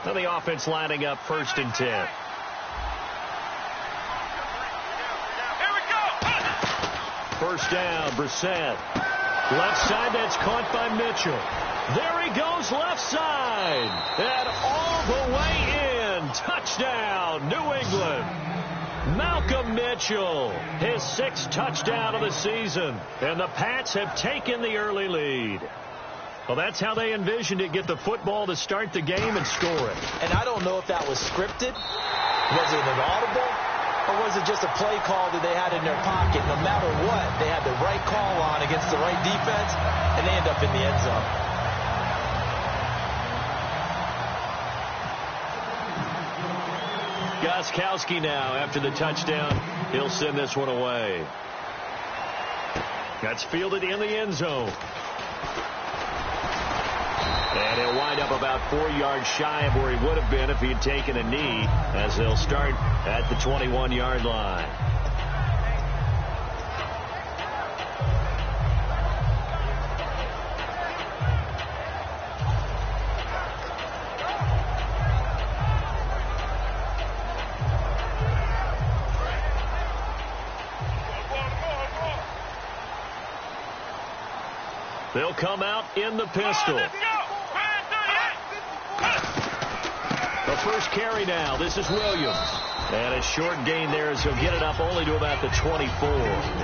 Now the offense lining up 1st and 10. First down, Brissett. Left side, that's caught by Mitchell. There he goes, left side. And all the way in. Touchdown, New England. Malcolm Mitchell, his 6th touchdown of the season. And the Pats have taken the early lead. Well, that's how they envisioned it, get the football to start the game and score it. And I don't know if that was scripted. Was it an audible? Or was it just a play call that they had in their pocket? No matter what, they had the right call on against the right defense, and they end up in the end zone. Gostkowski now, after the touchdown, he'll send this one away. That's fielded in the end zone. And he'll wind up about 4 yards shy of where he would have been if he had taken a knee, as they'll start at the 21-yard line. They'll come out in the pistol. The first carry now. This is Williams. And a short gain there as he'll get it up only to about the 24.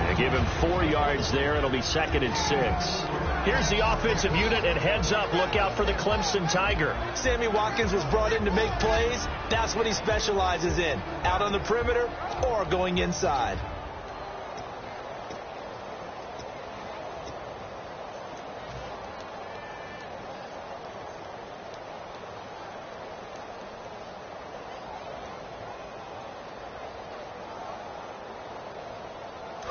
They give him 4 yards there. It'll be 2nd and 6. Here's the offensive unit, and heads up. Look out for the Clemson Tiger. Sammy Watkins was brought in to make plays. That's what he specializes in. Out on the perimeter or going inside.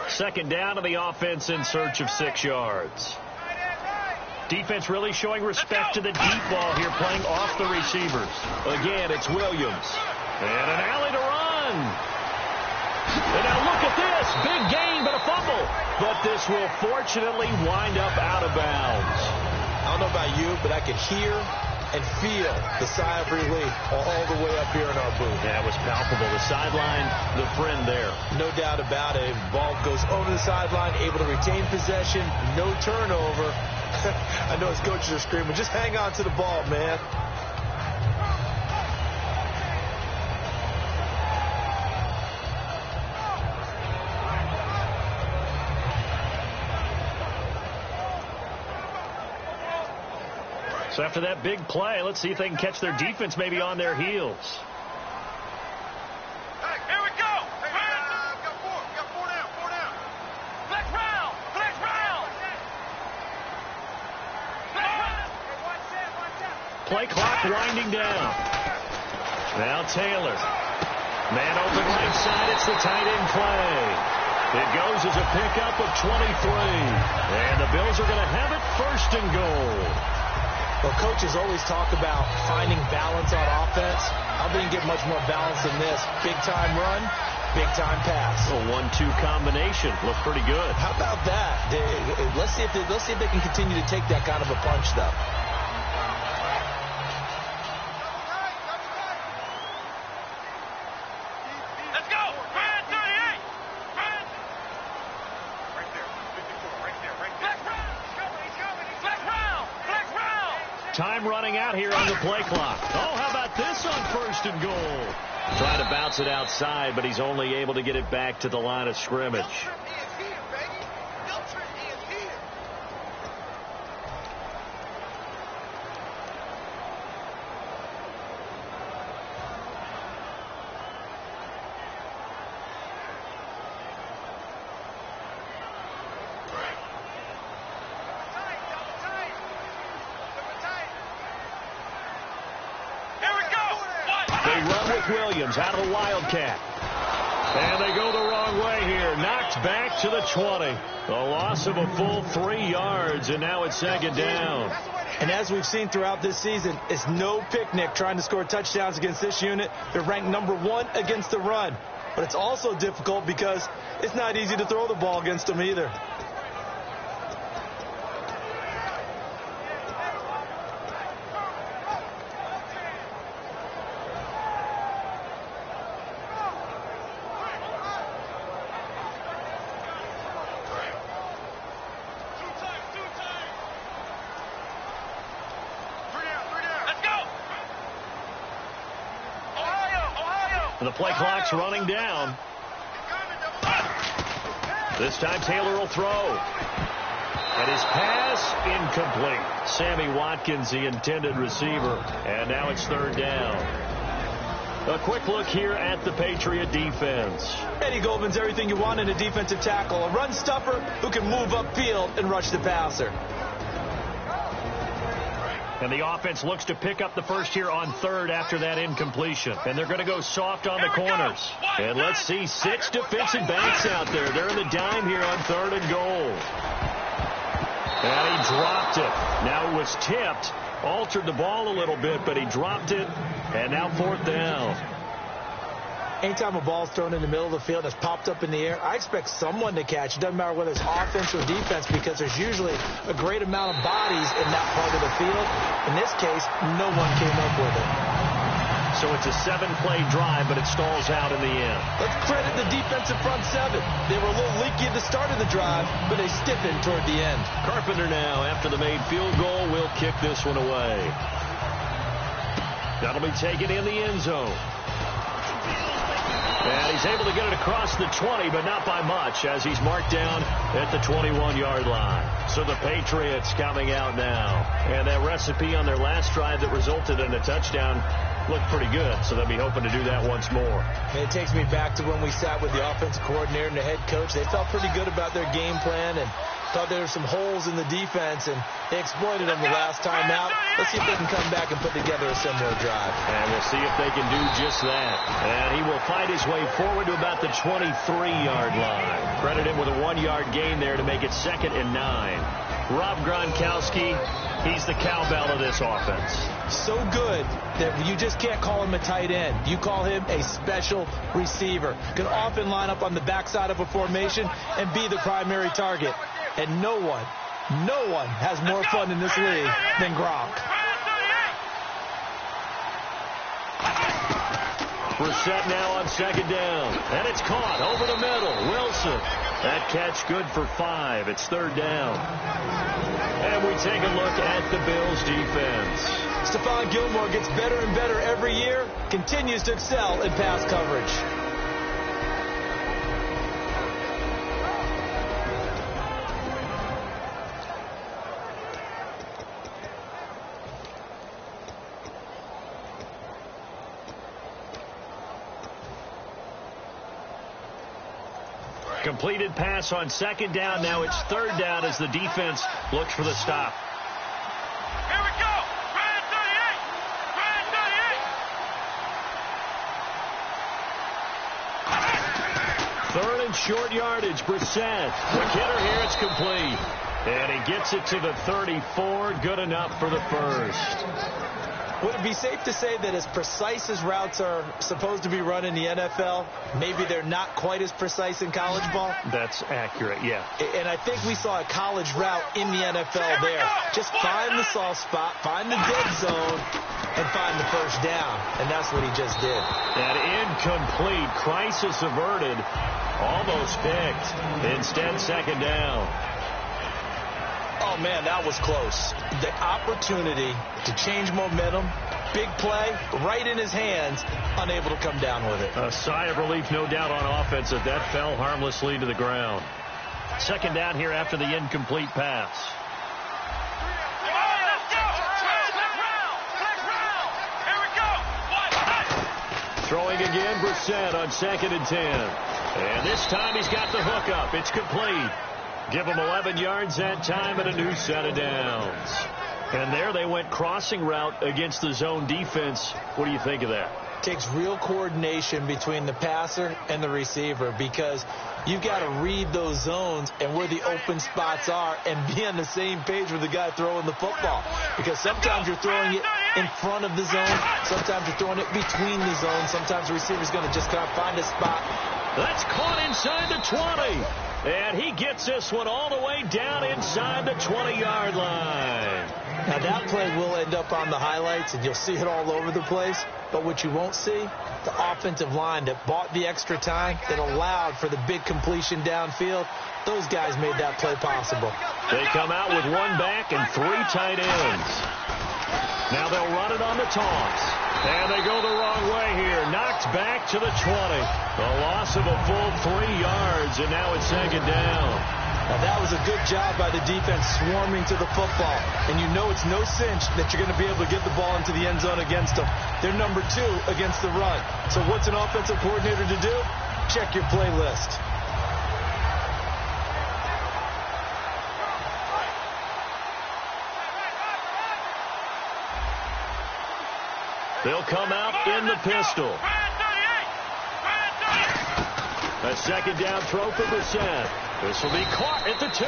Second down to the offense in search of 6 yards. Defense really showing respect to the deep ball here, playing off the receivers. Again, it's Williams. And an alley to run. And now look at this. Big gain, but a fumble. But this will fortunately wind up out of bounds. I don't know about you, but I could hear and feel the sigh of relief all the way up here in our booth. Yeah, it was palpable. The sideline, the friend there. No doubt about it. Ball goes over the sideline, able to retain possession, no turnover. I know his coaches are screaming, just hang on to the ball, man. So after that big play, let's see if they can catch their defense maybe on their heels. Hey, here we go. Got four down. Flex round. Play clock winding down. Now Taylor. Man open right side. It's the tight end play. It goes as a pickup of 23. And the Bills are going to have it 1st and goal. Well, coaches always talk about finding balance on offense. I don't think you get much more balance than this. Big-time run, big-time pass. A 1-2 combination. Look pretty good. How about that? Let's see if they can continue to take that kind of a punch, though. Let's go. 38. Right there. 54. Right there. Flex round. Time running out here on the play clock. Oh, how about this on 1st and goal? Trying to bounce it outside, but he's only able to get it back to the line of scrimmage. Williams out of the Wildcat. And they go the wrong way here. Knocked back to the 20. A loss of a full 3 yards, and now it's 2nd down. And as we've seen throughout this season, it's no picnic trying to score touchdowns against this unit. They're ranked number 1 against the run. But it's also difficult because it's not easy to throw the ball against them either. And the play clock's running down. This time Taylor will throw. And his pass incomplete. Sammy Watkins, the intended receiver. And now it's third down. A quick look here at the Patriot defense. Eddie Goldman's everything you want in a defensive tackle. A run stuffer who can move upfield and rush the passer. And the offense looks to pick up the first here on third after that incompletion. And they're going to go soft on the corners. And let's see 6 defensive backs out there. They're in the dime here on third and goal. And he dropped it. Now it was tipped. Altered the ball a little bit, but he dropped it. And now fourth down. Anytime a ball's thrown in the middle of the field that's popped up in the air, I expect someone to catch. It doesn't matter whether it's offense or defense because there's usually a great amount of bodies in that part of the field. In this case, no one came up with it. So it's a 7-play drive, but it stalls out in the end. Let's credit the defensive front seven. They were a little leaky at the start of the drive, but they stiffened toward the end. Carpenter now, after the made field goal, will kick this one away. That'll be taken in the end zone. And he's able to get it across the 20, but not by much, as he's marked down at the 21-yard line. So the Patriots coming out now. And that recipe on their last drive that resulted in a touchdown looked pretty good, so they'll be hoping to do that once more. And it takes me back to when we sat with the offensive coordinator and the head coach. They felt pretty good about their game plan and thought there were some holes in the defense, and they exploited them the last time out. Let's see if they can come back and put together a similar drive. And we'll see if they can do just that. And he will fight his way forward to about the 23-yard line. Credit him with a 1-yard gain there to make it 2nd and 9. Rob Gronkowski, he's the cowbell of this offense. So good that you just can't call him a tight end. You call him a special receiver. Can often line up on the backside of a formation and be the primary target. And no one has more fun in this league than Gronk. Brissett now on 2nd down. And it's caught over the middle. Wilson. That catch good for 5. It's 3rd down. And we take a look at the Bills defense. Stephon Gilmore gets better and better every year. Continues to excel in pass coverage. Completed pass on 2nd down. Now it's 3rd down as the defense looks for the stop. Here we go. Red 38. 3rd and short yardage. Brissett. McKinnon here. It's complete. And he gets it to the 34. Good enough for the first. Would it be safe to say that as precise as routes are supposed to be run in the NFL, maybe they're not quite as precise in college ball? That's accurate, yeah. And I think we saw a college route in the NFL there. Just find the soft spot, find the dead zone, and find the first down. And that's what he just did. That incomplete. Crisis averted. Almost picked. Instead, 2nd down. Oh, man, that was close. The opportunity to change momentum, big play, right in his hands, unable to come down with it. A sigh of relief, no doubt, on offense as that fell harmlessly to the ground. 2nd down here after the incomplete pass. Throwing again, Brissett on 2nd and 10. And this time he's got the hook up. It's complete. Give him 11 yards that time and a new set of downs. And there they went crossing route against the zone defense. What do you think of that? Takes real coordination between the passer and the receiver because you've got to read those zones and where the open spots are and be on the same page with the guy throwing the football. Because sometimes you're throwing it in front of the zone. Sometimes you're throwing it between the zones. Sometimes the receiver's going to just kind of find a spot. That's caught inside the 20. And he gets this one all the way down inside the 20-yard line. Now, that play will end up on the highlights, and you'll see it all over the place. But what you won't see, the offensive line that bought the extra time, that allowed for the big completion downfield, those guys made that play possible. They come out with 1 back and 3 tight ends. Now they'll run it on the toss. And they go the wrong way here. Knocked back to the 20. A loss of a full 3 yards, and now it's second down. Now that was a good job by the defense swarming to the football. And you know it's no cinch that you're going to be able to get the ball into the end zone against them. They're number 2 against the run. So what's an offensive coordinator to do? Check your playlist. They'll come out in the pistol. A second down throw for Brissett. This will be caught at the 2.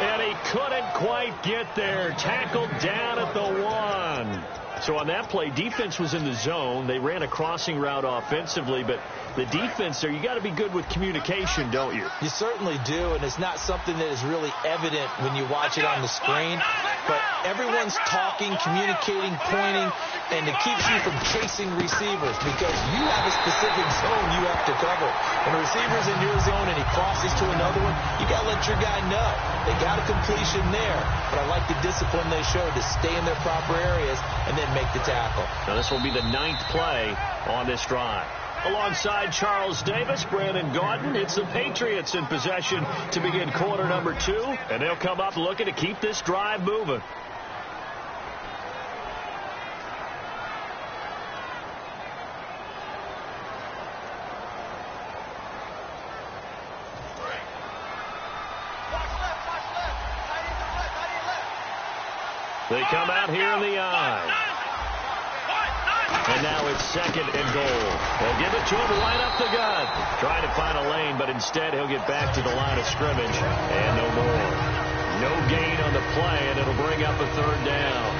And he couldn't quite get there. Tackled down at the 1. So on that play, defense was in the zone. They ran a crossing route offensively, but the defense there, you got to be good with communication, don't you? You certainly do, and it's not something that is really evident when you watch it on the screen. But everyone's talking, communicating, pointing, and it keeps you from chasing receivers because you have a specific zone you have to cover. When a receiver's in your zone and he crosses to another one, you got to let your guy know. They got a completion there, but I like the discipline they showed to stay in their proper areas and then make the tackle. Now this will be the 9th play on this drive. Alongside Charles Davis, Brandon Gaudin, it's the Patriots in possession to begin quarter number 2, and they'll come up looking to keep this drive moving. They come out here in the eye. And now it's second and goal. They'll give it to him right up the gut. Trying to find a lane, but instead he'll get back to the line of scrimmage. And no more. No gain on the play, and it'll bring up a 3rd down.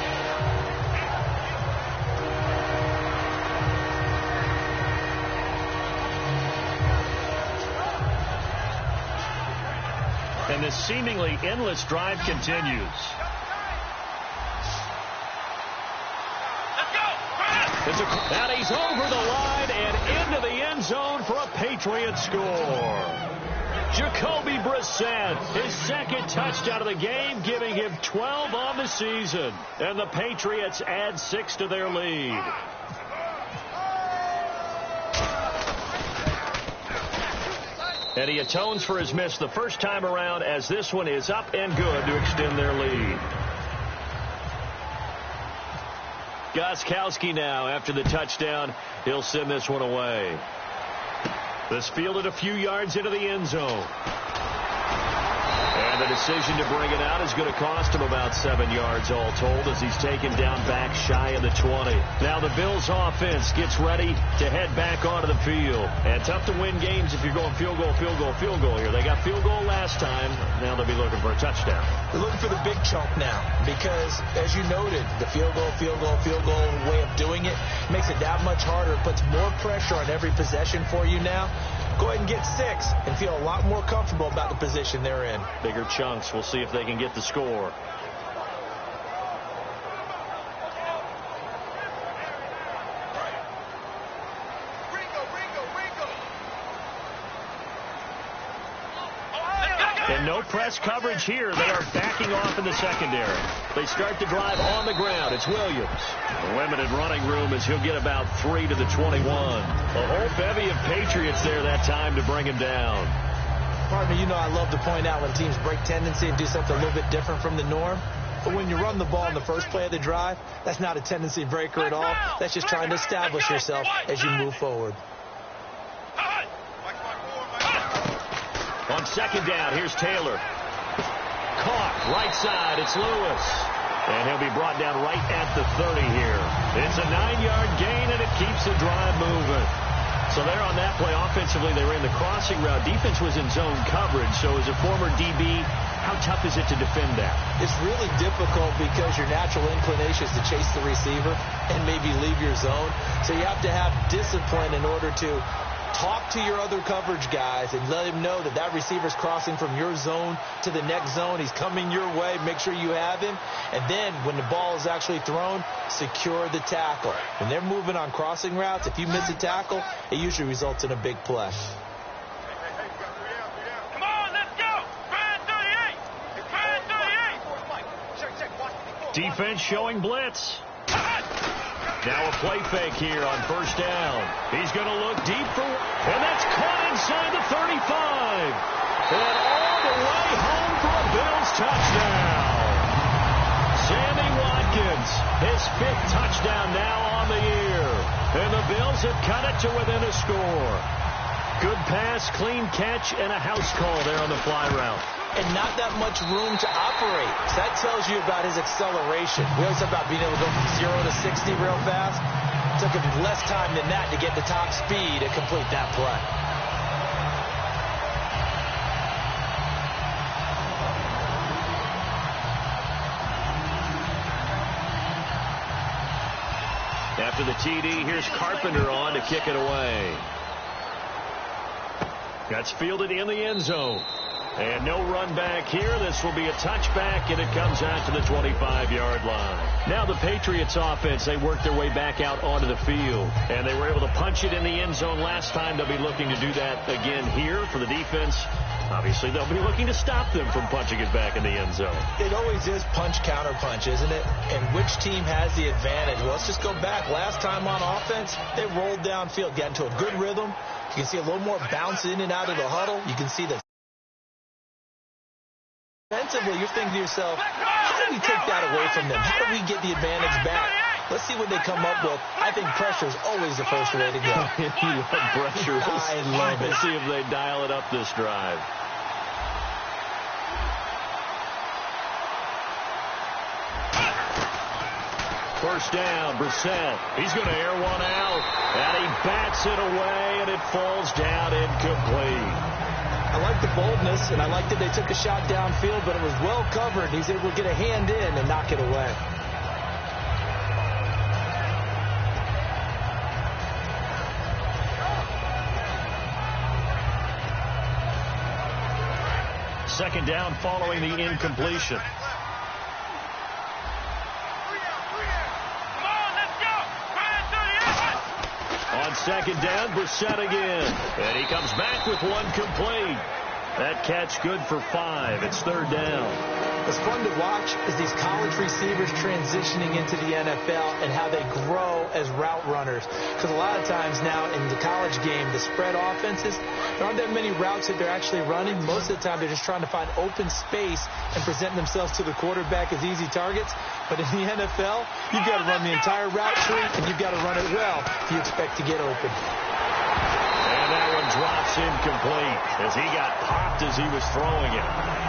And this seemingly endless drive continues. And he's over the line and into the end zone for a Patriot score. Jacoby Brissett, his 2nd touchdown of the game, giving him 12 on the season. And the Patriots add 6 to their lead. And he atones for his miss the first time around as this one is up and good to extend their lead. Gostkowski now, after the touchdown, he'll send this one away. This fielded a few yards into the end zone. And the decision to bring it out is going to cost him about 7 yards all told as he's taken down back shy of the 20. Now the Bills offense gets ready to head back onto the field. And tough to win games if you're going field goal, field goal, field goal here. They got field goal last time. Now they'll be looking for a touchdown. They're looking for the big chunk now because, as you noted, the field goal, field goal, field goal way of doing it makes it that much harder. It puts more pressure on every possession for you now. Go ahead and get 6 and feel a lot more comfortable about the position they're in. Bigger chunks. We'll see if they can get the score. And no press coverage here. They are backing off in the secondary. They start the drive on the ground. It's Williams. Limited running room as he'll get about 3 to the 21. A whole bevy of Patriots there that time to bring him down. Partner, you know I love to point out when teams break tendency and do something a little bit different from the norm. But when you run the ball in the first play of the drive, that's not a tendency breaker at all. That's just trying to establish yourself as you move forward. On second down, here's Taylor. Caught, right side, it's Lewis. And he'll be brought down right at the 30 here. It's a 9-yard gain, and it keeps the drive moving. So there on that play, offensively, they ran the crossing route. Defense was in zone coverage, so as a former DB, how tough is it to defend that? It's really difficult because your natural inclination is to chase the receiver and maybe leave your zone. So you have to have discipline in order to talk to your other coverage guys and let him know that that receiver's crossing from your zone to the next zone. He's coming your way. Make sure you have him. And then when the ball is actually thrown, secure the tackle. When they're moving on crossing routes, if you miss a tackle, it usually results in a big play. Come on, let's go. Brand 38. Brand 38. Defense showing blitz. Now a play fake here on first down. He's going to look deep for, and that's caught inside the 35. And all the way home for a Bills touchdown. Sammy Watkins, his 5th touchdown now on the year. And the Bills have cut it to within a score. Good pass, clean catch, and a house call there on the fly route. And not that much room to operate. So that tells you about his acceleration. We always talk about being able to go from 0 to 60 real fast. It took him less time than that to get the top speed and complete that play. After the TD, here's Carpenter on to kick it away. That's fielded in the end zone. And no run back here. This will be a touchback, and it comes out to the 25-yard line. Now the Patriots offense, they worked their way back out onto the field. And they were able to punch it in the end zone last time. They'll be looking to do that again here for the defense. Obviously, they'll be looking to stop them from punching it back in the end zone. It always is punch, counter punch, isn't it? And which team has the advantage? Well, let's just go back. Last time on offense, they rolled downfield, got into a good rhythm. You can see a little more bounce in and out of the huddle. You can see the defensively, you're thinking to yourself, how do we take that away from them? How do we get the advantage back? Let's see what they come up with. I think pressure is always the first way to go. You love pressure. I love it. Let's see if they dial it up this drive. First down, Brissett. He's going to air one out, and he bats it away, and it falls down incomplete. I like the boldness, and I like that they took a shot downfield, but it was well covered. He's able to get a hand in and knock it away. Second down following the incompletion. On second down, Brissett again. And he comes back with one complete. That catch good for 5. It's third down. What's fun to watch is these college receivers transitioning into the NFL and how they grow as route runners. Because a lot of times now in the college game, the spread offenses, there aren't that many routes that they're actually running. Most of the time, they're just trying to find open space and present themselves to the quarterback as easy targets. But in the NFL, you've got to run the entire route tree, and you've got to run it well if you expect to get open. And that one drops incomplete as he got popped as he was throwing it.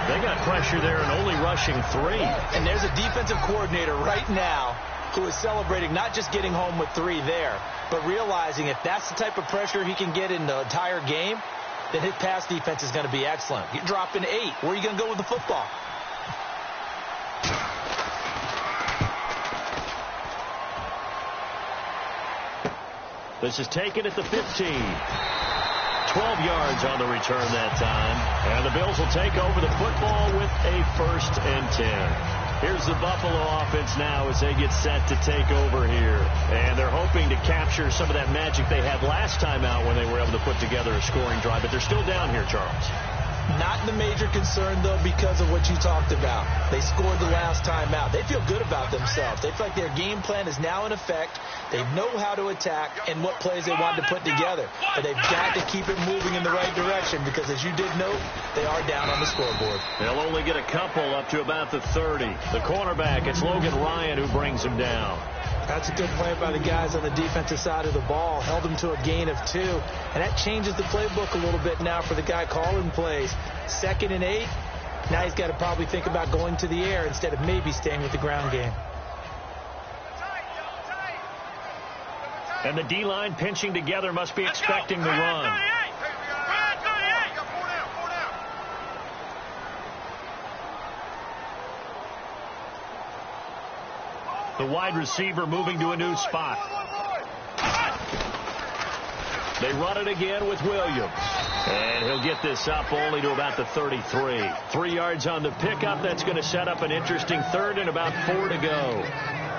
They got pressure there and only rushing 3. And there's a defensive coordinator right now who is celebrating not just getting home with 3 there, but realizing if that's the type of pressure he can get in the entire game, then his pass defense is going to be excellent. You're dropping 8. Where are you going to go with the football? This is taken at the 15. 12 yards on the return that time. And the Bills will take over the football with a 1st and 10. Here's the Buffalo offense now as they get set to take over here. And they're hoping to capture some of that magic they had last time out when they were able to put together a scoring drive. But they're still down here, Charles. Not the major concern, though, because of what you talked about. They scored the last time out. They feel good about themselves. They feel like their game plan is now in effect. They know how to attack and what plays they want to put together. But they've got to keep it moving in the right direction because, as you did note, they are down on the scoreboard. They'll only get a couple up to about the 30. The cornerback, it's Logan Ryan who brings him down. That's a good play by the guys on the defensive side of the ball. Held him to a gain of 2. And that changes the playbook a little bit now for the guy calling plays. 2nd and 8. Now he's got to probably think about going to the air instead of maybe staying with the ground game. And the D-line pinching together must be expecting the run. The wide receiver moving to a new spot. They run it again with Williams. And he'll get this up only to about the 33. 3 yards on the pickup. That's going to set up an interesting 3rd and about 4 to go.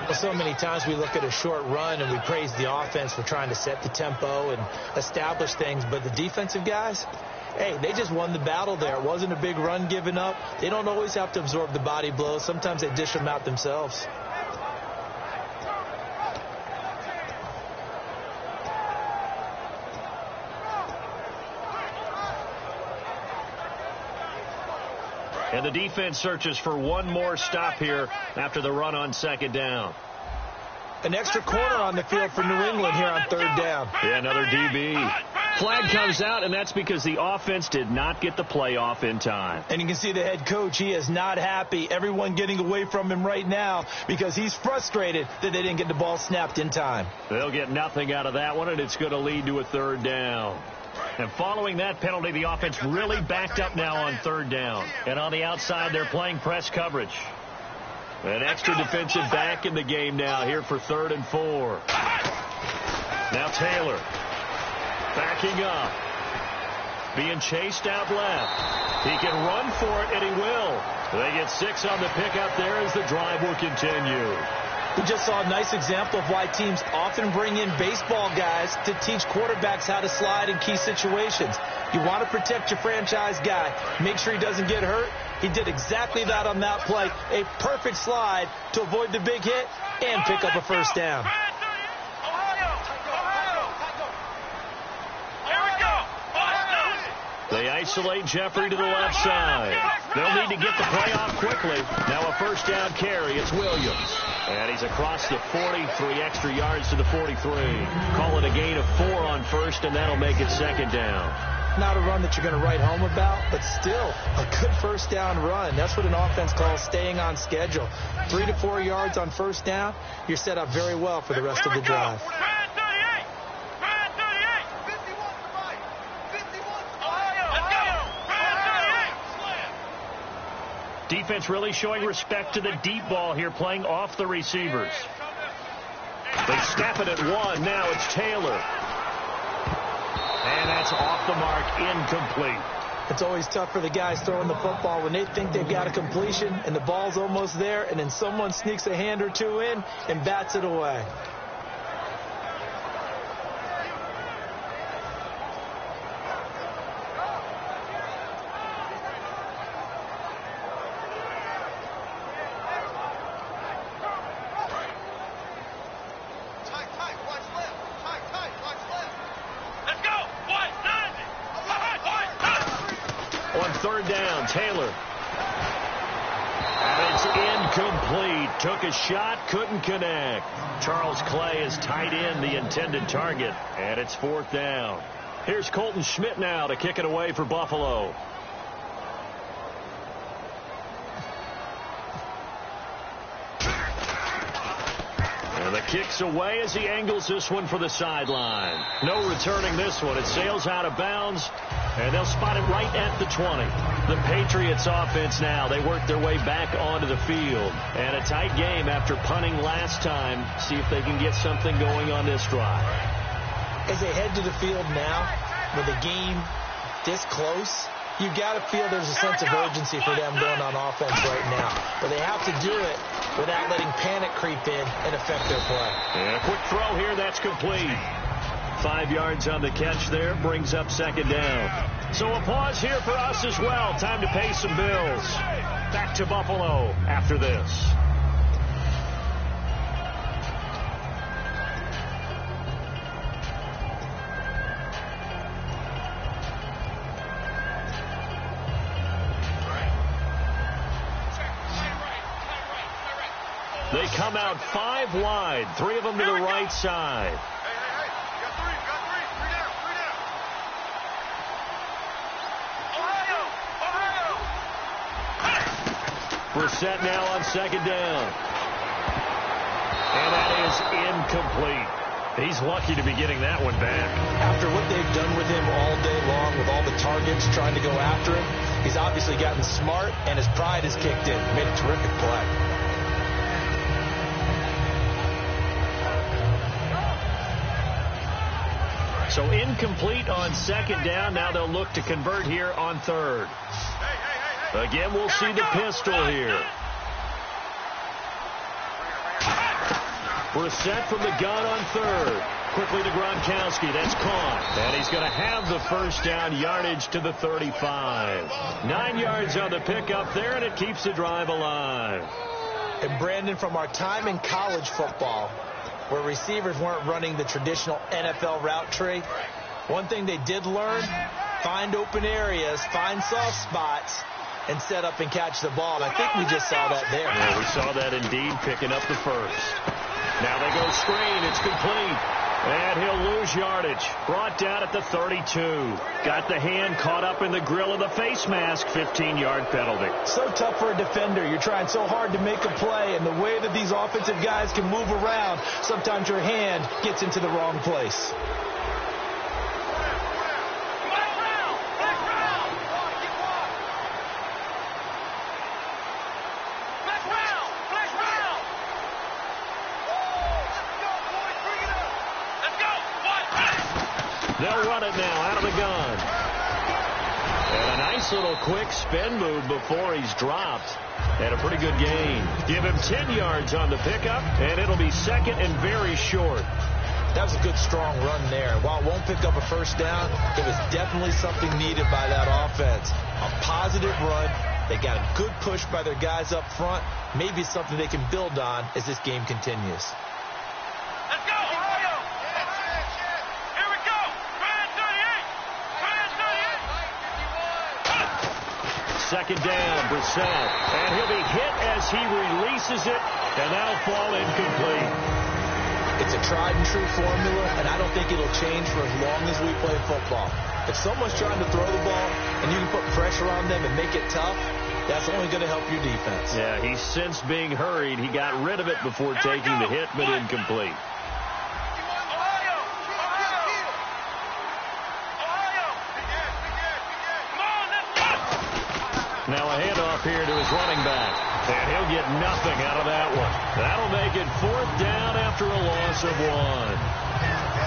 Well, so many times we look at a short run and we praise the offense for trying to set the tempo and establish things. But the defensive guys, hey, they just won the battle there. It wasn't a big run given up. They don't always have to absorb the body blows. Sometimes they dish them out themselves. And the defense searches for one more stop here after the run on second down. An extra corner on the field for New England here on third down. Yeah, another DB. Flag comes out, and that's because the offense did not get the play off in time. And you can see the head coach, he is not happy. Everyone getting away from him right now because he's frustrated that they didn't get the ball snapped in time. They'll get nothing out of that one, and it's going to lead to a third down. And following that penalty, the offense really backed up now on third down. And on the outside, they're playing press coverage. An extra defensive back in the game now here for 3rd and 4. Now Taylor backing up. Being chased out left. He can run for it, and he will. They get 6 on the pickup there as the drive will continue. We just saw a nice example of why teams often bring in baseball guys to teach quarterbacks how to slide in key situations. You want to protect your franchise guy. Make sure he doesn't get hurt. He did exactly that on that play. A perfect slide to avoid the big hit and pick up a first down. They isolate Jeffrey to the left side. They'll need to get the play off quickly. Now a first down carry. It's Williams. And he's across the 40, 3 extra yards to the 43. Call it a gain of 4 on first, and that'll make it second down. Not a run that you're going to write home about, but still a good first down run. That's what an offense calls staying on schedule. 3 to 4 yards on first down, you're set up very well for the rest of the drive. Defense really showing respect to the deep ball here, playing off the receivers. They snap it at 1. Now it's Taylor. And that's off the mark, incomplete. It's always tough for the guys throwing the football when they think they've got a completion and the ball's almost there, and then someone sneaks a hand or two in and bats it away. Third down, Taylor. And it's incomplete. Took a shot, couldn't connect. Charles Clay is tight in the intended target, and it's 4th down. Here's Colton Schmidt now to kick it away for Buffalo. And the kick's away as he angles this one for the sideline. No returning this one. It sails out of bounds. And they'll spot it right at the 20. The Patriots offense now. They work their way back onto the field. And a tight game after punting last time. See if they can get something going on this drive. As they head to the field now, with the game this close, you got to feel there's a sense of urgency for them going on offense right now. But they have to do it without letting panic creep in and affect their play. And a quick throw here. That's complete. 5 yards on the catch there, brings up second down. So a pause here for us as well. Time to pay some bills. Back to Buffalo after this. They come out 5 wide, 3 of them to the right side. Brissett now on second down. And that is incomplete. He's lucky to be getting that one back. After what they've done with him all day long with all the targets trying to go after him, he's obviously gotten smart and his pride has kicked in. Made a terrific play. So incomplete on second down. Now they'll look to convert here on third. Again, we'll see the pistol here. Brissett from the gun on third. Quickly to Gronkowski. That's caught. And he's going to have the first down, yardage to the 35. 9 yards on the pickup there, and it keeps the drive alive. And Brandon, from our time in college football, where receivers weren't running the traditional NFL route tree, one thing they did learn, find open areas, find soft spots, and set up and catch the ball. And I think we just saw that there. Yeah, we saw that indeed, picking up the first. Now they go screen. It's complete. And he'll lose yardage. Brought down at the 32. Got the hand caught up in the grill of the face mask. 15-yard penalty. So tough for a defender. You're trying so hard to make a play, and the way that these offensive guys can move around, sometimes your hand gets into the wrong place. They'll run it now out of the gun. And a nice little quick spin move before he's dropped. And a pretty good gain. Give him 10 yards on the pickup, and it'll be second and very short. That was a good, strong run there. While it won't pick up a first down, it was definitely something needed by that offense. A positive run. They got a good push by their guys up front. Maybe something they can build on as this game continues. Let's go, Ohio! Here we go! Brand 38! Second down, Brissett. And he'll be hit as he releases it, and that'll fall incomplete. It's a tried-and-true formula, and I don't think it'll change for as long as we play football. If someone's trying to throw the ball and you can put pressure on them and make it tough, that's only going to help your defense. Yeah, he's since being hurried. He got rid of it before taking the hit, but incomplete. Now a handoff here to his running back. And he'll get nothing out of that one. That'll make it fourth down after a loss of 1.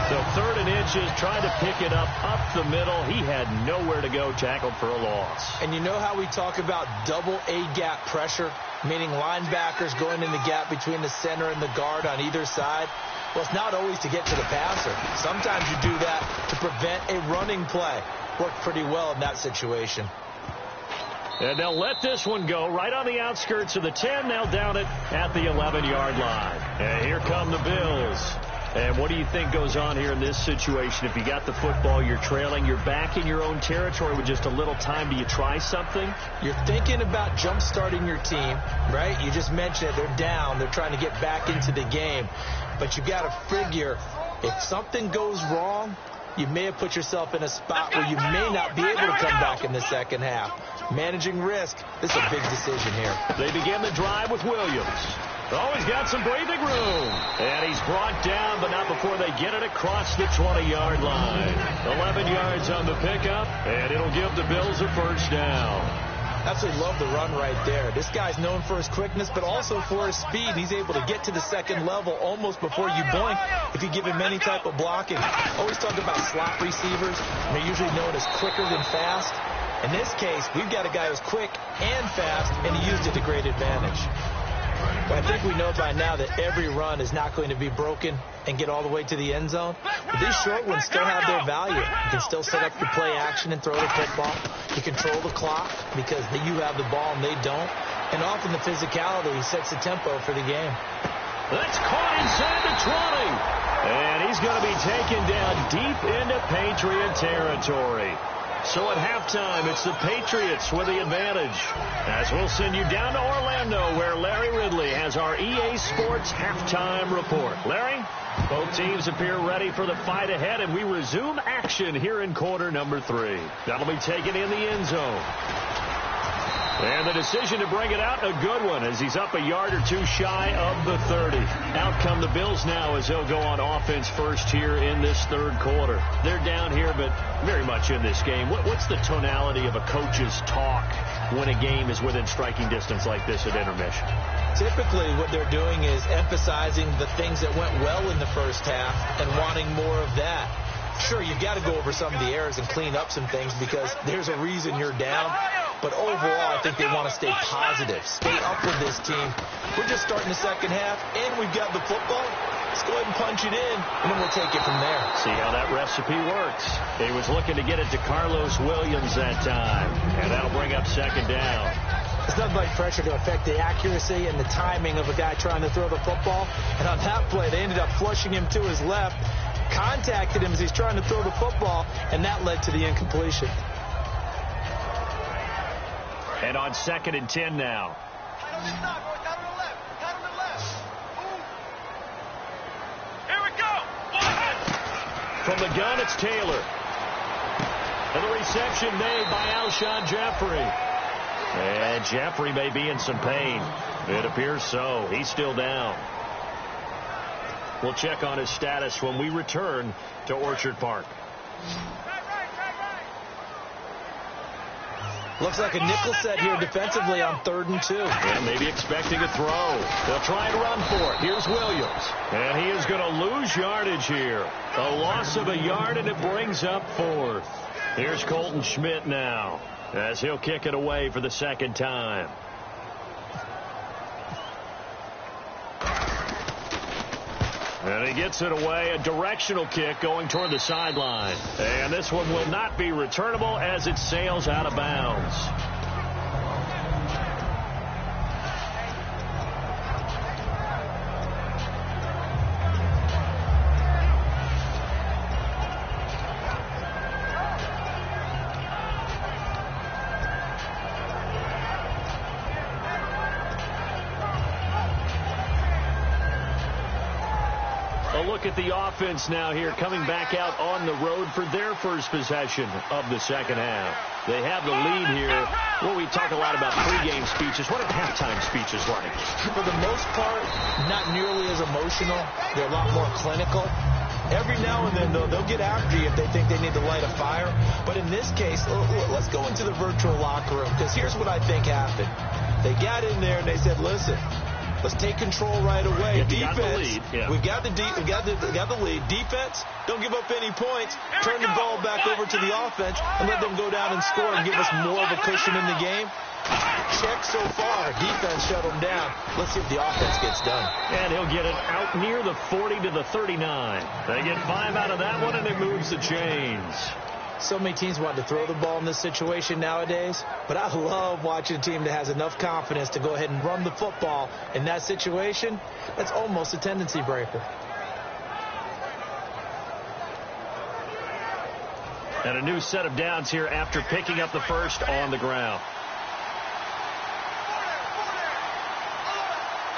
So third and inches, trying to pick it up the middle. He had nowhere to go, tackled for a loss. And you know how we talk about double A-gap pressure, meaning linebackers going in the gap between the center and the guard on either side? Well, it's not always to get to the passer. Sometimes you do that to prevent a running play. Worked pretty well in that situation. And they'll let this one go right on the outskirts of the 10. They'll down it at the 11-yard line. And here come the Bills. And what do you think goes on here in this situation? If you got the football, you're trailing, you're back in your own territory with just a little time. Do you try something? You're thinking about jump-starting your team, right? You just mentioned it. They're down. They're trying to get back into the game. But you got to figure if something goes wrong, you may have put yourself in a spot where you may not be able to come back in the second half. Managing risk, this is a big decision here. They begin the drive with Williams. Oh, he's got some breathing room. And he's brought down, but not before they get it across the 20-yard line. 11 yards on the pickup, and it'll give the Bills a first down. Absolutely love the run right there. This guy's known for his quickness, but also for his speed. He's able to get to the second level almost before you blink if you give him any type of blocking. Always talk about slot receivers. They're usually known as quicker than fast. In this case, we've got a guy who's quick and fast, and he used it to great advantage. But I think we know by now that every run is not going to be broken and get all the way to the end zone. But these short ones still have their value. You can still set up your play action and throw the football. You control the clock because you have the ball and they don't. And often the physicality sets the tempo for the game. That's caught inside the 20. And he's going to be taken down deep into Patriot territory. So at halftime, it's the Patriots with the advantage. As we'll send you down to Orlando, where Larry Ridley has our EA Sports halftime report. Larry? Both teams appear ready for the fight ahead, and we resume action here in quarter number 3. That'll be taken in the end zone. And the decision to bring it out, a good one, as he's up a yard or two shy of the 30. Out come the Bills now as they'll go on offense first here in this third quarter. They're down here, but very much in this game. What's the tonality of a coach's talk when a game is within striking distance like this at intermission? Typically, what they're doing is emphasizing the things that went well in the first half and wanting more of that. Sure, you've got to go over some of the errors and clean up some things because there's a reason you're down. But overall, I think they want to stay positive, stay up with this team. We're just starting the second half, and we've got the football. Let's go ahead and punch it in, and then we'll take it from there. See how that recipe works. He was looking to get it to Carlos Williams that time, and that'll bring up second down. There's nothing like pressure to affect the accuracy and the timing of a guy trying to throw the football. And on that play, they ended up flushing him to his left, contacted him as he's trying to throw the football, and that led to the incompletion. And on 2nd and 10 now. Here we go. From the gun, it's Taylor. And the reception made by Alshon Jeffrey. And Jeffrey may be in some pain. It appears so. He's still down. We'll check on his status when we return to Orchard Park. Looks like a nickel set here defensively on 3rd and 2. And maybe expecting a throw. They'll try and run for it. Here's Williams. And he is going to lose yardage here. A loss of a yard, and it brings up 4th. Here's Colton Schmidt now, as he'll kick it away for the 2nd time. And he gets it away, a directional kick going toward the sideline. And this one will not be returnable as it sails out of bounds. Look at the offense now here, coming back out on the road for their first possession of the 2nd half. They have the lead here. Well, we talk a lot about pregame speeches. What are halftime speeches like? For the most part, not nearly as emotional. They're a lot more clinical. Every now and then, though, they'll get after you if they think they need to light a fire. But in this case, let's go into the virtual locker room, because here's what I think happened. They got in there and they said, listen, let's take control right away. Defense, we got the lead. Defense, don't give up any points. Turn the ball back over to the offense and let them go down and score and give us more of a cushion in the game. Check so far. Defense shut them down. Let's see if the offense gets done. And he'll get it out near the 40 to the 39. They get 5 out of that one, and it moves the chains. So many teams want to throw the ball in this situation nowadays, but I love watching a team that has enough confidence to go ahead and run the football in that situation. That's almost a tendency breaker. And a new set of downs here after picking up the first on the ground.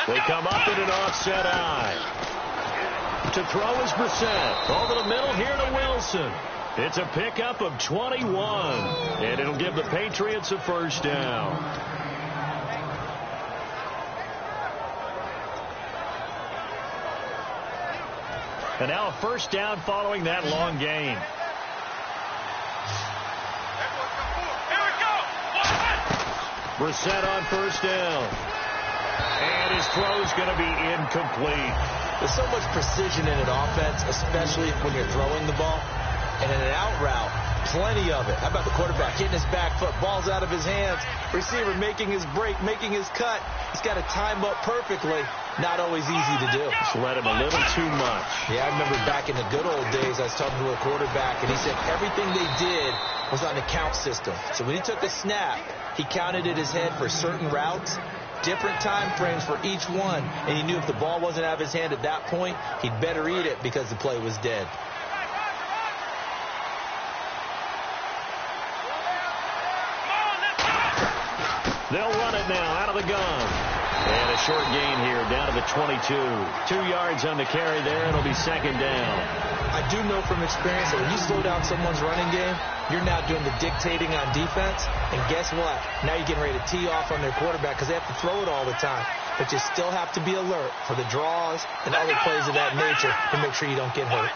They come up in an offset eye. To throw is Brissett. Over the middle here to Wilson. It's a pickup of 21, and it'll give the Patriots a first down. And now a first down following that long gain. Brissett on first down. And his throw's going to be incomplete. There's so much precision in an offense, especially when you're throwing the ball. And in an out route, plenty of it. How about the quarterback hitting his back foot, ball's out of his hands, receiver making his break, making his cut. He's got to time up perfectly. Not always easy to do. Just let him a little too much. Yeah, I remember back in the good old days, I was talking to a quarterback, and he said everything they did was on the count system. So when he took a snap, he counted in his head for certain routes, different time frames for each one, and he knew if the ball wasn't out of his hand at that point, he'd better eat it because the play was dead. They'll run it now out of the gun. And a short gain here down to the 22. 2 yards on the carry there. It'll be second down. I do know from experience that when you slow down someone's running game, you're now doing the dictating on defense. And guess what? Now you're getting ready to tee off on their quarterback because they have to throw it all the time. But you still have to be alert for the draws and other plays of that nature to make sure you don't get hurt.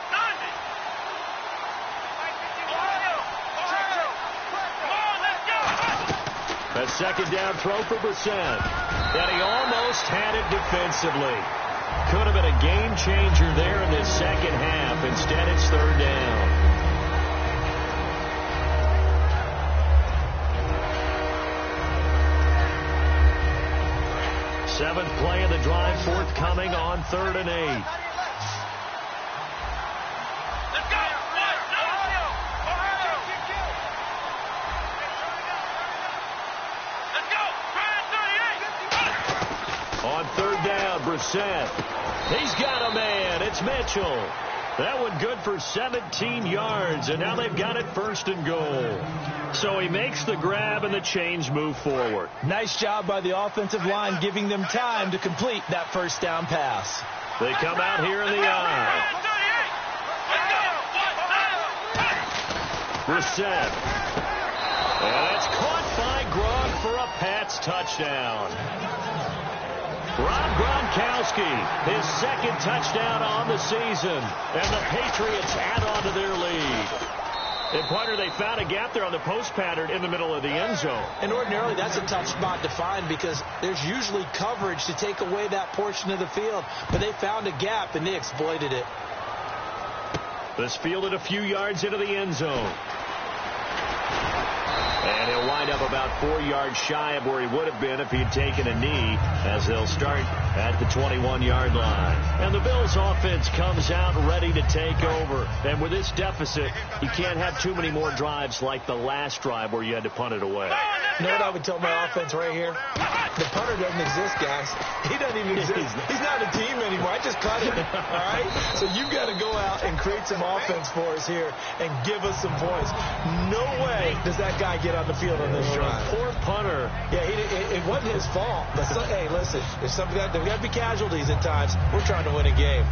A second down throw for Brissett. And he almost had it defensively. Could have been a game changer there in this second half. Instead, it's third down. Seventh play of the drive forthcoming on 3rd and 8. On 3rd down, Brissett. He's got a man. It's Mitchell. That one good for 17 yards, and now they've got it 1st and goal. So he makes the grab, and the chains move forward. Nice job by the offensive line, giving them time to complete that 1st down pass. They come out here in the eye. Brissett. And that's caught by Gronk for a Pats touchdown. Rob Gronkowski, his 2nd touchdown on the season. And the Patriots add on to their lead. And, partner, they found a gap there on the post pattern in the middle of the end zone. And ordinarily that's a tough spot to find because there's usually coverage to take away that portion of the field. But they found a gap, and they exploited it. This fielded a few yards into the end zone. And he'll wind up about 4 yards shy of where he would have been if he had taken a knee, as they'll start at the 21-yard line. And the Bills' offense comes out ready to take over. And with this deficit, you can't have too many more drives like the last drive where you had to punt it away. You know what I would tell my offense right here? The punter doesn't exist, guys. He doesn't even exist. He's not a team anymore. I just cut him, all right? So you've got to go out and create some offense for us here and give us some points. No way does that guy get on the field on this drive. Poor punter. Yeah, it wasn't his fault. But hey, listen, there's got to be casualties at times. We're trying to win a game.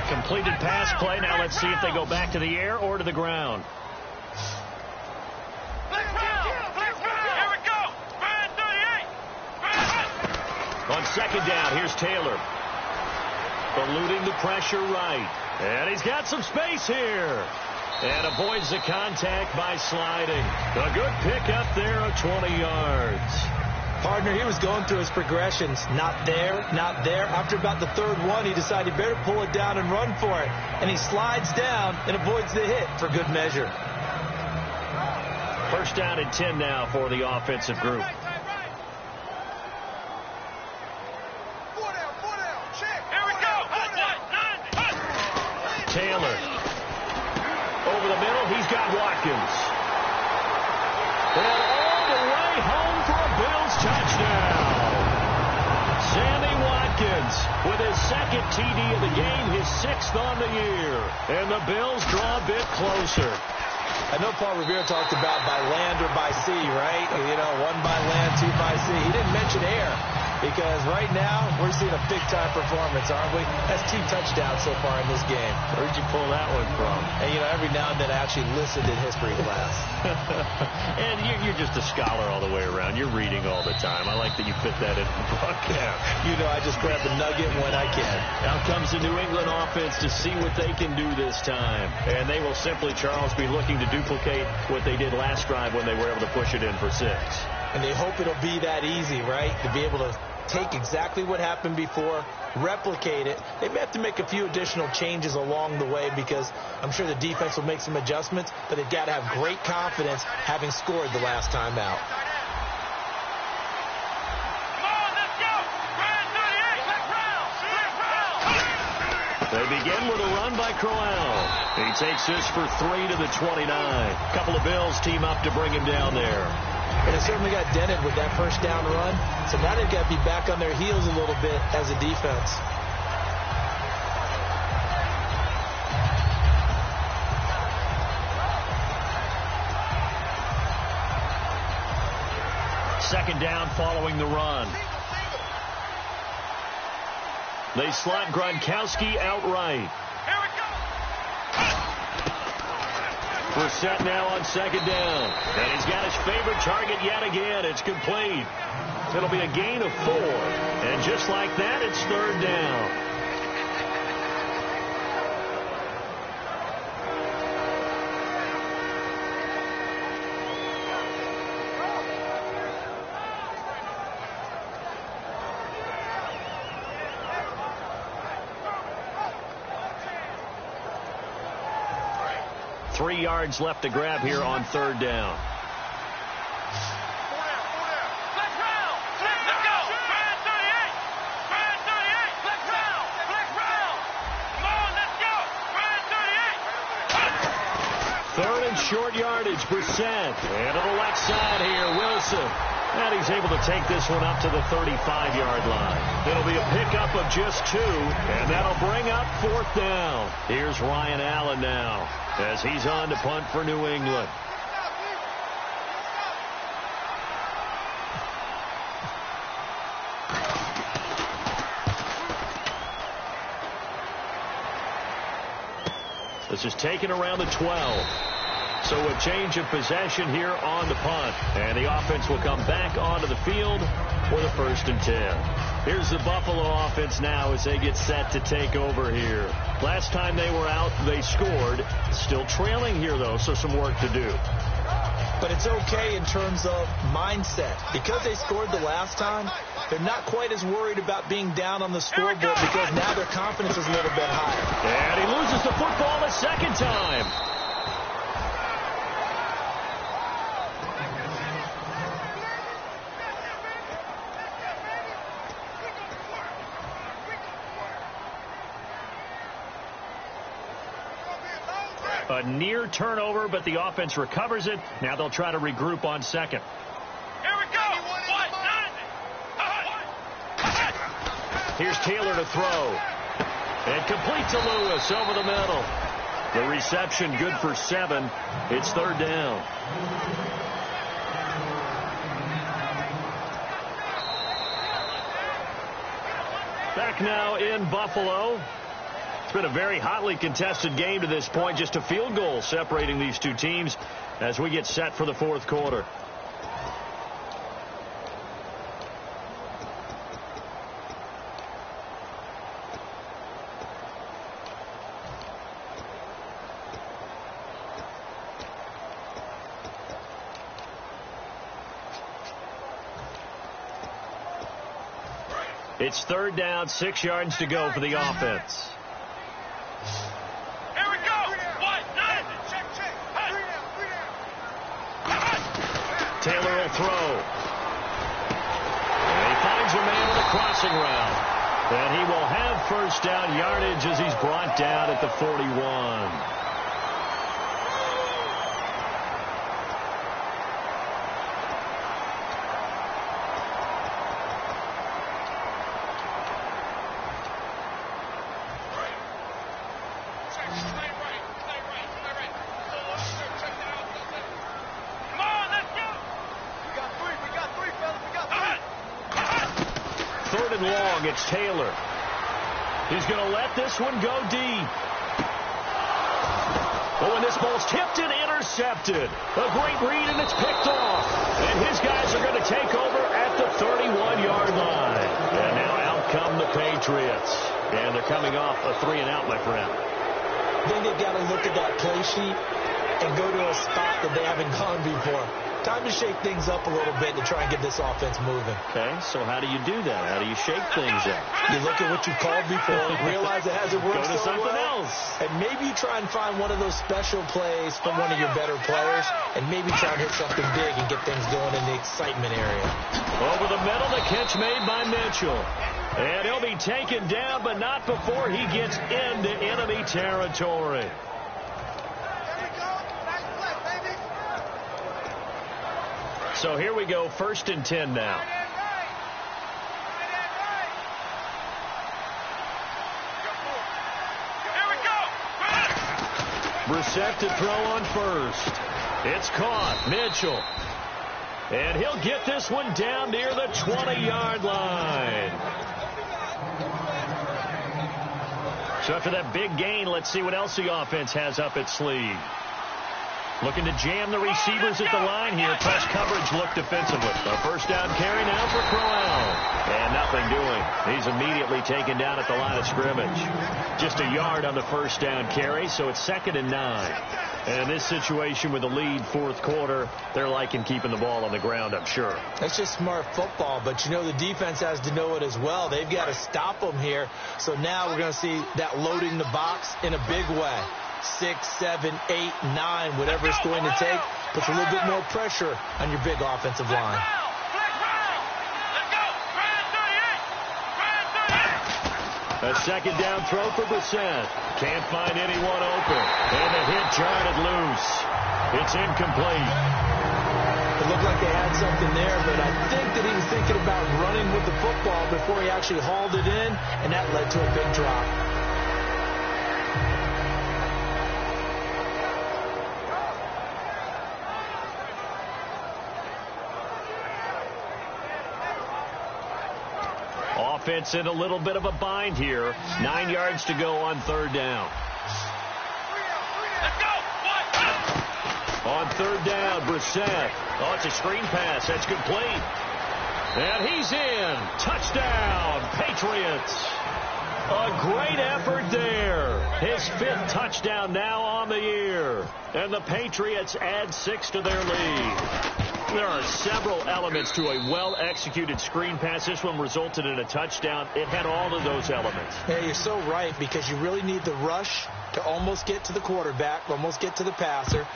Completed pass play. Now let's see if they go back to the air or to the ground. Here we go. 38. On 2nd down, here's Taylor. Eluding the pressure right. And he's got some space here. And avoids the contact by sliding. A good pickup there of 20 yards. Partner, he was going through his progressions. Not there, not there. After about the 3rd one, he decided he better pull it down and run for it. And he slides down and avoids the hit for good measure. 1st down and 10 now for the offensive group. Taylor. Over the middle, he's got Watkins. And all the way home for a Bills touchdown. Sammy Watkins with his 2nd TD of the game, his 6th on the year. And the Bills draw a bit closer. I know Paul Revere talked about by land or by sea, right? You know, 1 by land, 2 by sea. He didn't mention air. Because right now, we're seeing a big-time performance, aren't we? That's 2 touchdowns so far in this game. Where'd you pull that one from? And, you know, every now and then I actually listened in history class. And you're just a scholar all the way around. You're reading all the time. I like that you fit that in the broadcast. You know, I just grab the nugget when I can. Now comes the New England offense to see what they can do this time. And they will simply, Charles, be looking to duplicate what they did last drive when they were able to push it in for 6. And they hope it'll be that easy, right? To be able to take exactly what happened before, replicate it. They may have to make a few additional changes along the way because I'm sure the defense will make some adjustments, but they've got to have great confidence having scored the last time out. They begin with a run by Crowell. He takes this for 3 to the 29. A couple of Bills team up to bring him down there. And it certainly got dented with that 1st down run. So now they've got to be back on their heels a little bit as a defense. Second down following the run. They slot Gronkowski outright. Brissett now on 2nd down. And he's got his favorite target yet again. It's complete. It'll be a gain of 4. And just like that, it's 3rd down. Three yards left to grab here on 3rd down. Third and short yardage, Brissett. And to the left side here, Wilson. And he's able to take this one up to the 35-yard line. It'll be a pickup of just 2, and that'll bring up 4th down. Here's Ryan Allen now as he's on to punt for New England. This is taken around the 12. So a change of possession here on the punt. And the offense will come back onto the field for the 1st and 10. Here's the Buffalo offense now as they get set to take over here. Last time they were out, they scored. Still trailing here, though, so some work to do. But it's okay in terms of mindset. Because they scored the last time, they're not quite as worried about being down on the scoreboard because now their confidence is a little bit higher. And he loses the football a second time. A near turnover, but the offense recovers it. Now they'll try to regroup on second. Here we go. Here's Taylor to throw. And complete to Lewis over the middle. The reception good for 7. It's 3rd down. Back now in Buffalo. It's been a very hotly contested game to this point. Just a field goal separating these two teams as we get set for the 4th quarter. It's 3rd down, 6 yards to go for the offense. Taylor will throw. And he finds a man on the crossing route. And he will have 1st down yardage as he's brought down at the 41. It's Taylor. He's going to let this one go deep. Oh, and this ball's tipped and intercepted. A great read, and it's picked off. And his guys are going to take over at the 31-yard line. And now out come the Patriots. And they're coming off a 3-and-out, my friend. I think they've got to look at that play sheet and go to a spot that they haven't gone before. Time to shake things up a little bit to try and get this offense moving. Okay, so how do you do that? How do you shake things up? You look at what you called before, realize it hasn't worked Go to so something well, else. and maybe try and find one of those special plays from one of your better players, and maybe try and hit something big and get things going in the excitement area. Over the middle, the catch made by Mitchell. And he'll be taken down, but not before he gets into enemy territory. So here we go, 1st and 10 now. Here we go. Brissett to throw on 1st. It's caught. Mitchell. And he'll get this one down near the 20-yard line. So after that big gain, let's see what else the offense has up its sleeve. Looking to jam the receivers at the line here. Press coverage look defensively. A 1st down carry now for Crowell. And nothing doing. He's immediately taken down at the line of scrimmage. Just a yard on the 1st down carry, so it's 2nd and 9. And in this situation with the lead 4th quarter, they're liking keeping the ball on the ground, I'm sure. That's just smart football, but you know the defense has to know it as well. They've got to stop them here. So now we're going to see that loading the box in a big way. 6, 7, 8, 9, whatever it's going to take, puts a little bit more pressure on your big offensive line. A 2nd down throw for Brissett. Can't find anyone open. And the hit jarred it loose. It's incomplete. It looked like they had something there, but I think that he was thinking about running with the football before he actually hauled it in, and that led to a big drop. Offense in a little bit of a bind here. 9 yards to go on third down. Let's go. On third down, Brissett. Oh, it's a screen pass. That's complete. And he's in. Touchdown, Patriots. A great effort there. His 5th touchdown now on the year. And the Patriots add 6 to their lead. There are several elements to a well-executed screen pass. This one resulted in a touchdown. It had all of those elements. Yeah, you're so right, because you really need the rush to almost get to the quarterback, almost get to the passer.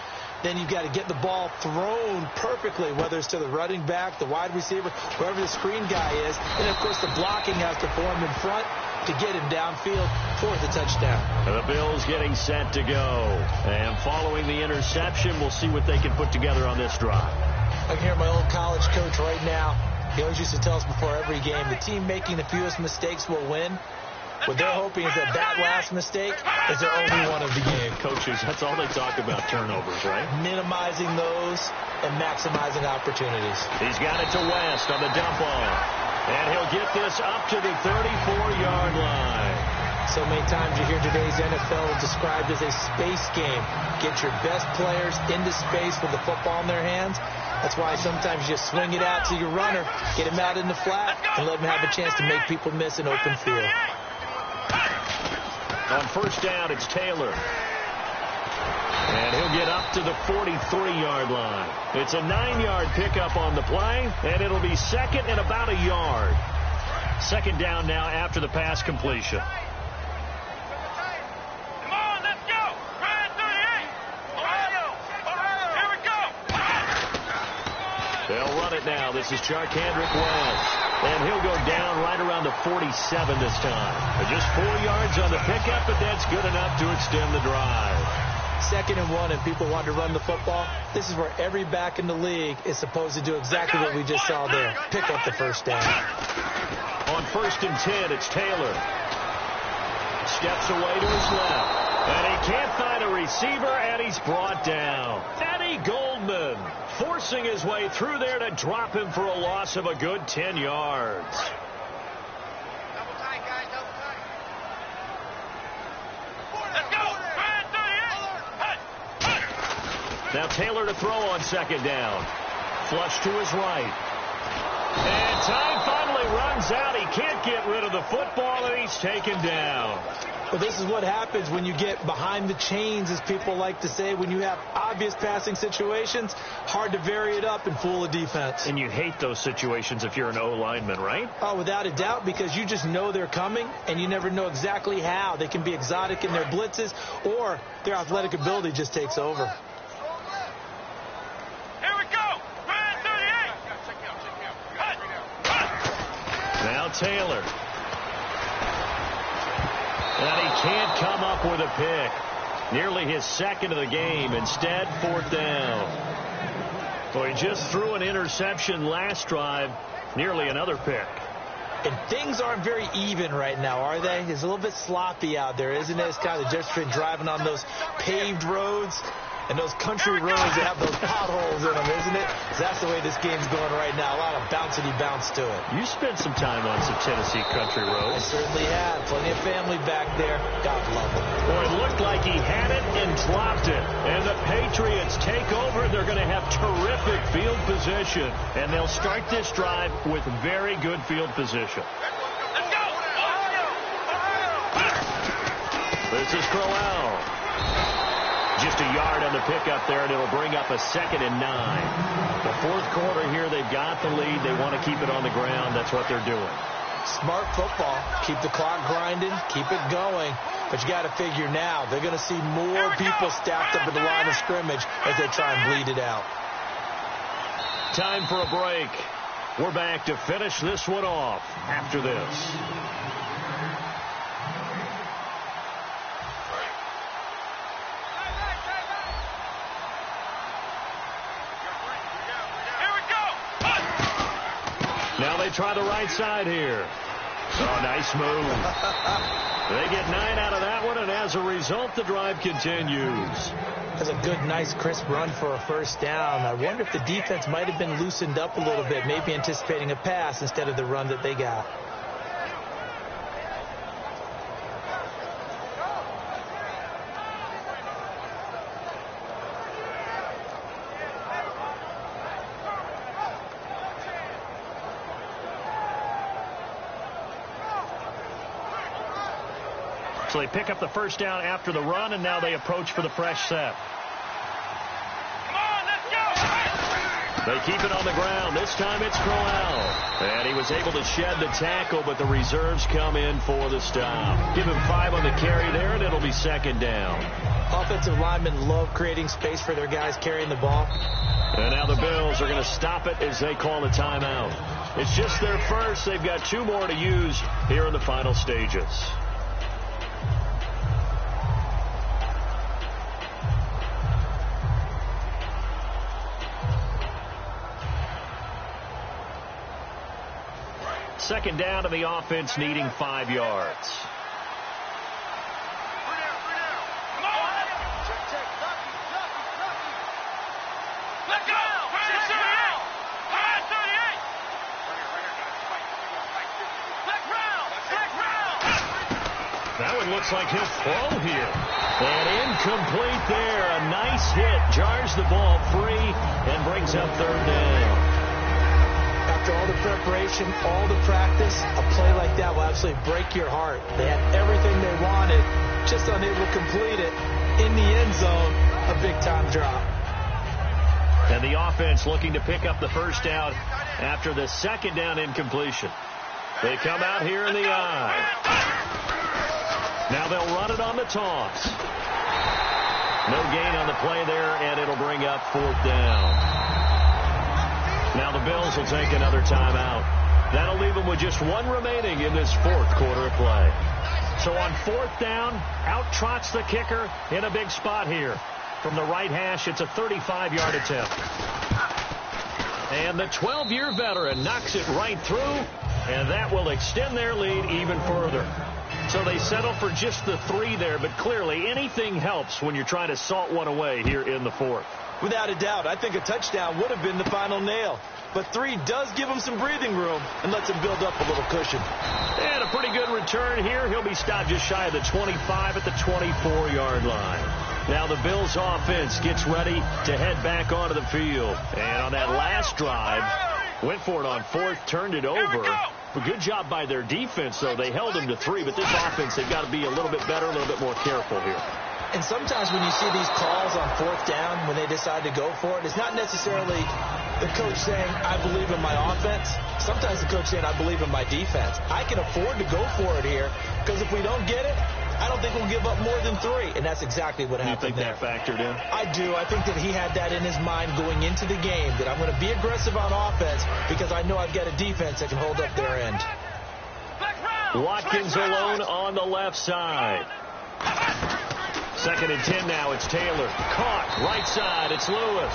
Then you've got to get the ball thrown perfectly, whether it's to the running back, the wide receiver, whoever the screen guy is. And, of course, the blocking has to form in front to get him downfield for the touchdown. And the Bills getting set to go. And following the interception, we'll see what they can put together on this drive. I can hear my old college coach right now. He always used to tell us before every game, the team making the fewest mistakes will win. What they're hoping is that last mistake is their only one of the game. Coaches, that's all they talk about, turnovers, right? Minimizing those and maximizing opportunities. He's got it to West on the dump off. And he'll get this up to the 34-yard line. So many times you hear today's NFL described as a space game. Get your best players into space with the football in their hands. That's why sometimes you just swing it out to your runner, get him out in the flat, and let him have a chance to make people miss an open field. On first down, it's Taylor. And he'll get up to the 43-yard line. It's a 9-yard pickup on the play, and it'll be second and about a yard. Second down now after the pass completion. Come on, let's go. Ryan 38. Ohio. Here we go. They'll run it now. This is Charkandrick West. And he'll go down right around the 47 this time. Just 4 yards on the pickup, but that's good enough to extend the drive. 2nd and 1, and people want to run the football. This is where every back in the league is supposed to do exactly what we just saw there. Pick up the first down. On 1st and 10, it's Taylor. Steps away to his left. And he can't find a receiver, and he's brought down. Eddie Goldman forcing his way through there to drop him for a loss of a good 10 yards. Double tight, guys, double tight. Let's go. Ryan 38. Now Taylor to throw on second down. Flush to his right. And time finally runs out. He can't get rid of the football, and he's taken down. Well, this is what happens when you get behind the chains, as people like to say. When you have obvious passing situations, hard to vary it up and fool a defense. And you hate those situations if you're an O-lineman, right? Oh, without a doubt, because you just know they're coming, and you never know exactly how. They can be exotic in their blitzes, or their athletic ability just takes over. Here we go. Ryan 38. Now Taylor. And he can't come up with a pick. Nearly his second of the game. Instead, 4th down. Well, he just threw an interception last drive. Nearly another pick. And things aren't very even right now, are they? It's a little bit sloppy out there, isn't it? It's kind of just been driving on those paved roads and those country roads that have those potholes in them, isn't it? That's the way this game's going right now. A lot of bounce to it. You spent some time on some Tennessee country I roads. certainly have. Plenty of family back there. God love them. Boy, it looked like he had it and dropped it. And the Patriots take over. They're going to have terrific field position. And they'll start this drive with very good field position. Let's go. Ohio. This is Crowell. Just a yard on the pickup there, and it'll bring up a 2nd and 9. The 4th quarter here, they've got the lead. They want to keep it on the ground. That's what they're doing. Smart football. Keep the clock grinding. Keep it going. But you got to figure now, they're going to see more people stacked up at the line of scrimmage as they try and bleed it out. Time for a break. We're back to finish this one off after this. Now they try the right side here. Oh, nice move. They get 9 out of that one, and as a result, the drive continues. That's a good, nice, crisp run for a first down. I wonder if the defense might have been loosened up a little bit, maybe anticipating a pass instead of the run that they got. So they pick up the first down after the run, and now they approach for the fresh set. Come on, let's go! They keep it on the ground. This time it's Crowell. And he was able to shed the tackle, but the reserves come in for the stop. Give him 5 on the carry there, and it'll be second down. Offensive linemen love creating space for their guys carrying the ball. And now the Bills are going to stop it as they call a timeout. It's just their first. They've got 2 more to use here in the final stages. Second down, and the offense needing 5 yards. Come on! Check. Let go! 38! Come on, 38! Black round! That one looks like he'll throw here. And incomplete there. A nice hit. Jars the ball free and brings up third down. After all the preparation, all the practice, a play like that will absolutely break your heart. They had everything they wanted, just unable to complete it. In the end zone, a big-time drop. And the offense looking to pick up the first down after the second down incompletion. They come out here in the eye. Now they'll run it on the toss. No gain on the play there, and it'll bring up fourth down. Now the Bills will take another timeout. That'll leave them with just 1 remaining in this fourth quarter of play. So on fourth down, out trots the kicker in a big spot here. From the right hash, it's a 35-yard attempt. And the 12-year veteran knocks it right through, and that will extend their lead even further. So they settle for just the 3 there, but clearly anything helps when you're trying to salt one away here in the fourth. Without a doubt, I think a touchdown would have been the final nail. But 3 does give him some breathing room and lets him build up a little cushion. And a pretty good return here. He'll be stopped just shy of the 25 at the 24-yard line. Now the Bills offense gets ready to head back onto the field. And on that last drive, went for it on fourth, turned it over. A good job by their defense, though. They held him to 3, but this offense, they've got to be a little bit better, a little bit more careful here. And sometimes when you see these calls on fourth down, when they decide to go for it, it's not necessarily the coach saying, I believe in my offense. Sometimes the coach saying, I believe in my defense. I can afford to go for it here because if we don't get it, I don't think we'll give up more than 3. And that's exactly what happened there. You think that factored in? I do. I think that he had that in his mind going into the game, that I'm going to be aggressive on offense because I know I've got a defense that can hold up their end. Watkins alone on the left side. Second and 10 now. It's Taylor. Caught. Right side. It's Lewis.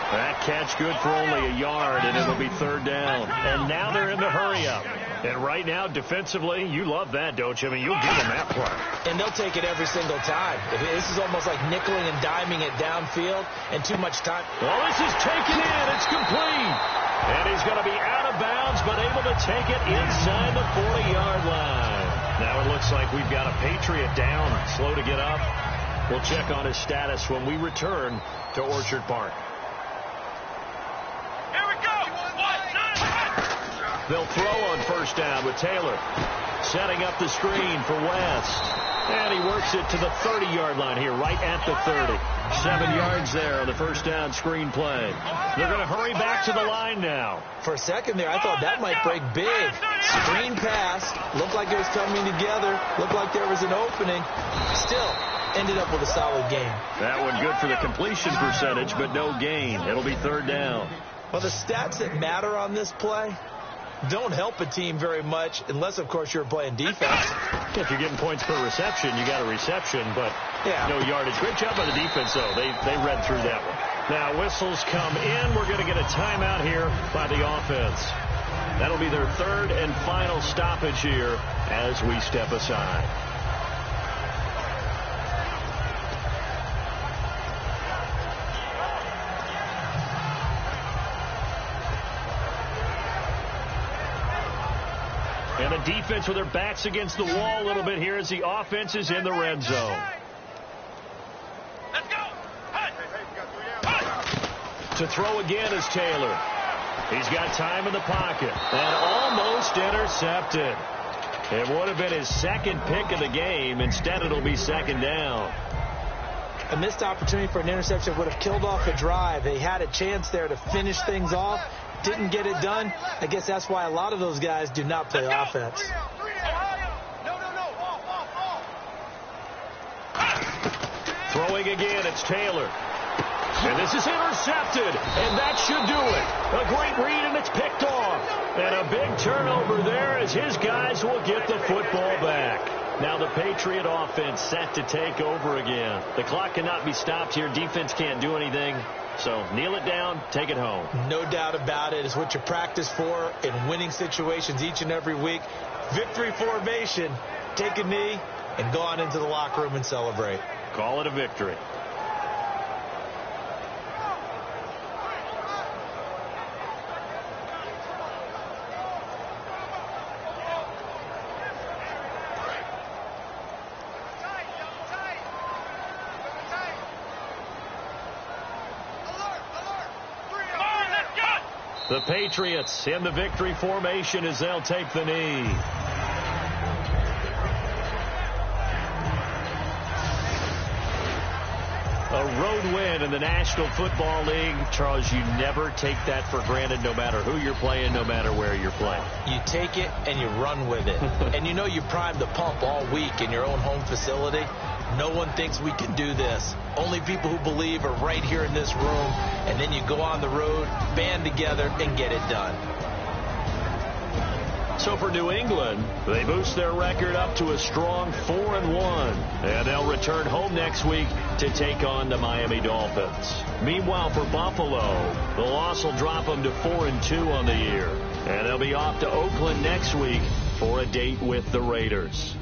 That catch good for only a yard, and it'll be third down. And now they're in the hurry-up. And right now, defensively, you love that, don't you? I mean, you'll give them that play. And they'll take it every single time. This is almost like nickeling and diming it downfield and too much time. Well, this is taken in. It's complete. And he's going to be out of bounds, but able to take it inside the 40-yard line. Now it looks like we've got a Patriot down, slow to get up. We'll check on his status when we return to Orchard Park. Here we go. They'll throw on first down with Taylor. Setting up the screen for West. And he works it to the 30-yard line here, right at the 30. 7 yards there on the first down screen play. They're going to hurry back to the line now. For a second there, I thought that might break big. Screen pass. Looked like it was coming together. Looked like there was an opening. Still ended up with a solid game. That one good for the completion percentage, but no gain. It'll be third down. Well, the stats that matter on this play don't help a team very much unless, of course, you're playing defense. If you're getting points per reception, you got a reception, but no yardage. Great job by the defense, though. They read through that one. Now, whistles come in. We're going to get a timeout here by the offense. That'll be their third and final stoppage here as we step aside. And the defense with their backs against the wall a little bit here as the offense is in the red zone. Let's go. To throw again is Taylor. He's got time in the pocket and almost intercepted. It would have been his second pick of the game. Instead, it'll be second down. A missed opportunity for an interception would have killed off a drive. They had a chance there to finish things off. Didn't get it done. I guess that's why a lot of those guys do not play offense. Throwing again, it's Taylor. And this is intercepted, and that should do it. A great read, and it's picked off. And a big turnover there as his guys will get the football back. Now the Patriot offense set to take over again. The clock cannot be stopped here. Defense can't do anything. So kneel it down, take it home. No doubt about it. It's what you practice for in winning situations each and every week. Victory formation. Take a knee and go on into the locker room and celebrate. Call it a victory. The Patriots in the victory formation as they'll take the knee. A road win in the National Football League. Charles, you never take that for granted no matter who you're playing, no matter where you're playing. You take it and you run with it. And you know you primed the pump all week in your own home facility. No one thinks we can do this. Only people who believe are right here in this room. And then you go on the road, band together, and get it done. So for New England, they boost their record up to a strong 4-1. And they'll return home next week to take on the Miami Dolphins. Meanwhile, for Buffalo, the loss will drop them to 4-2 on the year. And they'll be off to Oakland next week for a date with the Raiders.